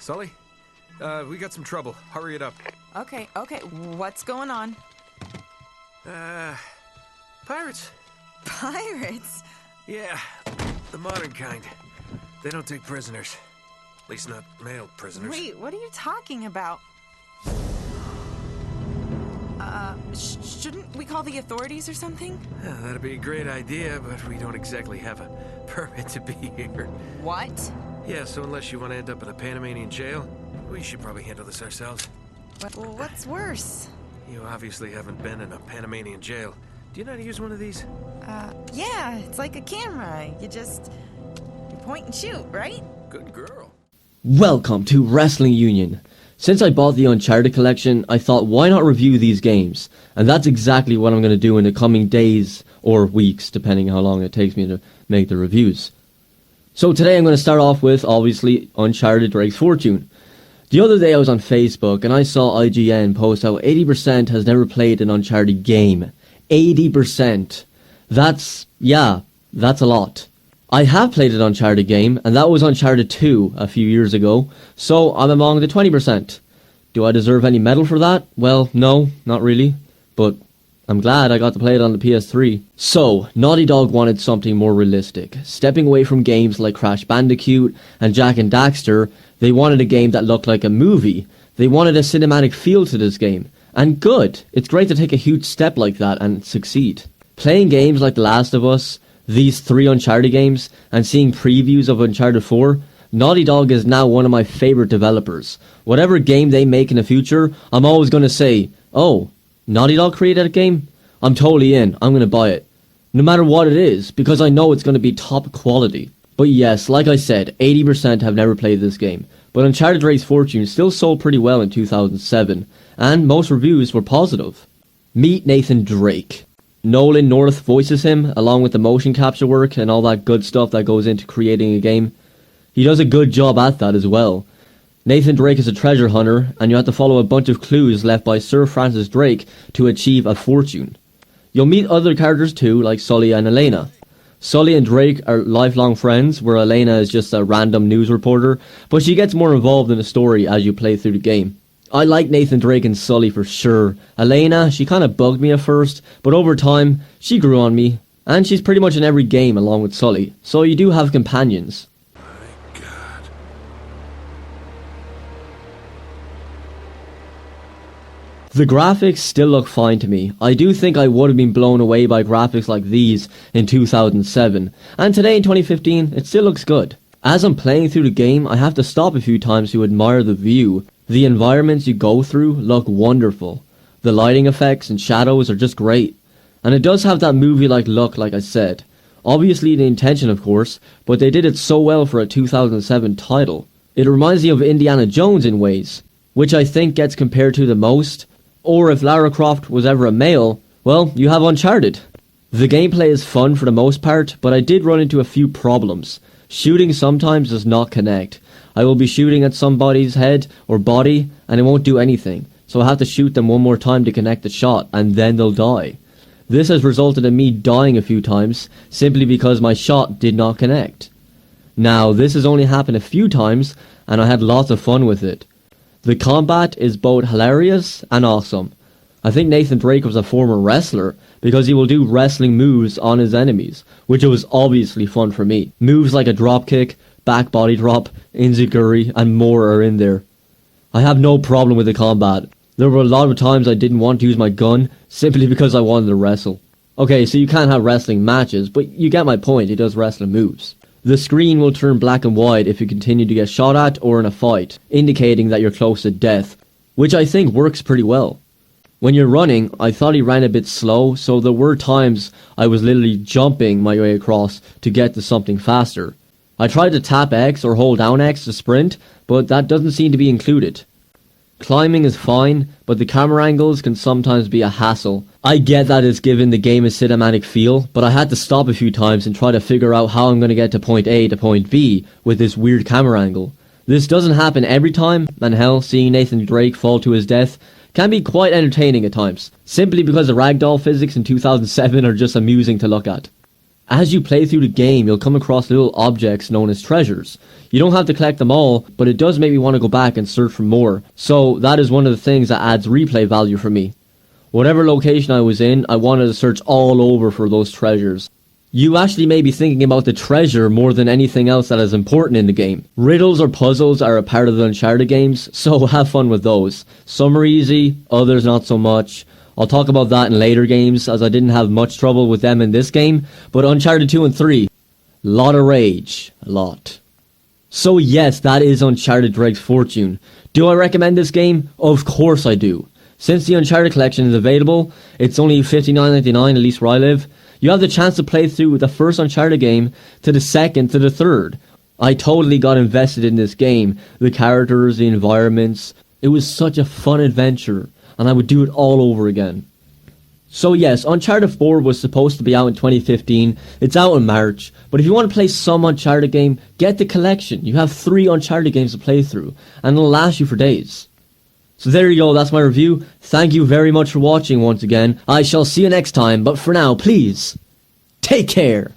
Sully? We got some trouble. Hurry it up. Okay, what's going on? Pirates. Pirates? Yeah, the modern kind. They don't take prisoners. At least not male prisoners. Wait, what are you talking about? Shouldn't we call the authorities or something? Yeah, that'd be a great idea, but we don't exactly have a permit to be here. What? Yeah, so unless you want to end up in a Panamanian jail, we should probably handle this ourselves. Well, what's worse? You obviously haven't been in a Panamanian jail. Do you know how to use one of these? Yeah, it's like a camera. You point and shoot, right? Good girl. Welcome to Wrestling Union. Since I bought the Uncharted collection, I thought why not review these games? And that's exactly what I'm going to do in the coming days or weeks, depending how long it takes me to make the reviews. So today I'm going to start off with, obviously, Uncharted Drake's Fortune. The other day I was on Facebook and I saw IGN post how 80% has never played an Uncharted game. 80%. That's a lot. I have played an Uncharted game, and that was Uncharted 2 a few years ago, so I'm among the 20%. Do I deserve any medal for that? Well, no, not really, but I'm glad I got to play it on the PS3. So, Naughty Dog wanted something more realistic. Stepping away from games like Crash Bandicoot and Jak and Daxter, they wanted a game that looked like a movie. They wanted a cinematic feel to this game. And good, it's great to take a huge step like that and succeed. Playing games like The Last of Us, these 3 Uncharted games, and seeing previews of Uncharted 4, Naughty Dog is now one of my favourite developers. Whatever game they make in the future, I'm always going to say, oh, Naughty Dog created a game? I'm totally in, I'm going to buy it. No matter what it is, because I know it's going to be top quality. But yes, like I said, 80% have never played this game. But Uncharted Drake's Fortune still sold pretty well in 2007, and most reviews were positive. Meet Nathan Drake. Nolan North voices him, along with the motion capture work and all that good stuff that goes into creating a game. He does a good job at that as well. Nathan Drake is a treasure hunter, and you have to follow a bunch of clues left by Sir Francis Drake to achieve a fortune. You'll meet other characters too, like Sully and Elena. Sully and Drake are lifelong friends, where Elena is just a random news reporter, but she gets more involved in the story as you play through the game. I like Nathan Drake and Sully for sure. Elena, she kinda bugged me at first, but over time, she grew on me. And she's pretty much in every game along with Sully, so you do have companions. My God. The graphics still look fine to me. I do think I would have been blown away by graphics like these in 2007. And today in 2015, it still looks good. As I'm playing through the game, I have to stop a few times to admire the view. The environments you go through look wonderful. The lighting effects and shadows are just great. And it does have that movie-like look, like I said. Obviously the intention, of course, but they did it so well for a 2007 title. It reminds me of Indiana Jones in ways, which I think gets compared to the most. Or if Lara Croft was ever a male, well, you have Uncharted. The gameplay is fun for the most part, but I did run into a few problems. Shooting sometimes does not connect. I will be shooting at somebody's head or body and it won't do anything, so I have to shoot them one more time to connect the shot and then they'll die. This has resulted in me dying a few times simply because my shot did not connect. Now this has only happened a few times and I had lots of fun with it. The combat is both hilarious and awesome. I think Nathan Drake was a former wrestler because he will do wrestling moves on his enemies, which was obviously fun for me. Moves like a dropkick, back body drop, enziguri, and more are in there. I have no problem with the combat. There were a lot of times I didn't want to use my gun, simply because I wanted to wrestle. Okay, so you can't have wrestling matches, but you get my point, it does wrestling moves. The screen will turn black and white if you continue to get shot at or in a fight, indicating that you're close to death, which I think works pretty well. When you're running, I thought he ran a bit slow, so there were times I was literally jumping my way across to get to something faster. I tried to tap X or hold down X to sprint, but that doesn't seem to be included. Climbing is fine, but the camera angles can sometimes be a hassle. I get that it's given the game a cinematic feel, but I had to stop a few times and try to figure out how I'm going to get to point A to point B with this weird camera angle. This doesn't happen every time, and hell, seeing Nathan Drake fall to his death can be quite entertaining at times, simply because the ragdoll physics in 2007 are just amusing to look at. As you play through the game, you'll come across little objects known as treasures. You don't have to collect them all, but it does make me want to go back and search for more. So that is one of the things that adds replay value for me. Whatever location I was in, I wanted to search all over for those treasures. You actually may be thinking about the treasure more than anything else that is important in the game. Riddles or puzzles are a part of the Uncharted games, so have fun with those. Some are easy, others not so much. I'll talk about that in later games, as I didn't have much trouble with them in this game, but Uncharted 2 and 3, lot of rage, a lot. So yes, that is Uncharted Drake's Fortune. Do I recommend this game? Of course I do. Since the Uncharted collection is available, it's only $59.99, at least where I live. You have the chance to play through the first Uncharted game to the second to the third. I totally got invested in this game. The characters, the environments. It was such a fun adventure, and I would do it all over again. So yes, Uncharted 4 was supposed to be out in 2015. It's out in March. But if you want to play some Uncharted game, get the collection. You have 3 Uncharted games to play through, and it'll last you for days. So there you go, that's my review. Thank you very much for watching once again. I shall see you next time, but for now, please, take care.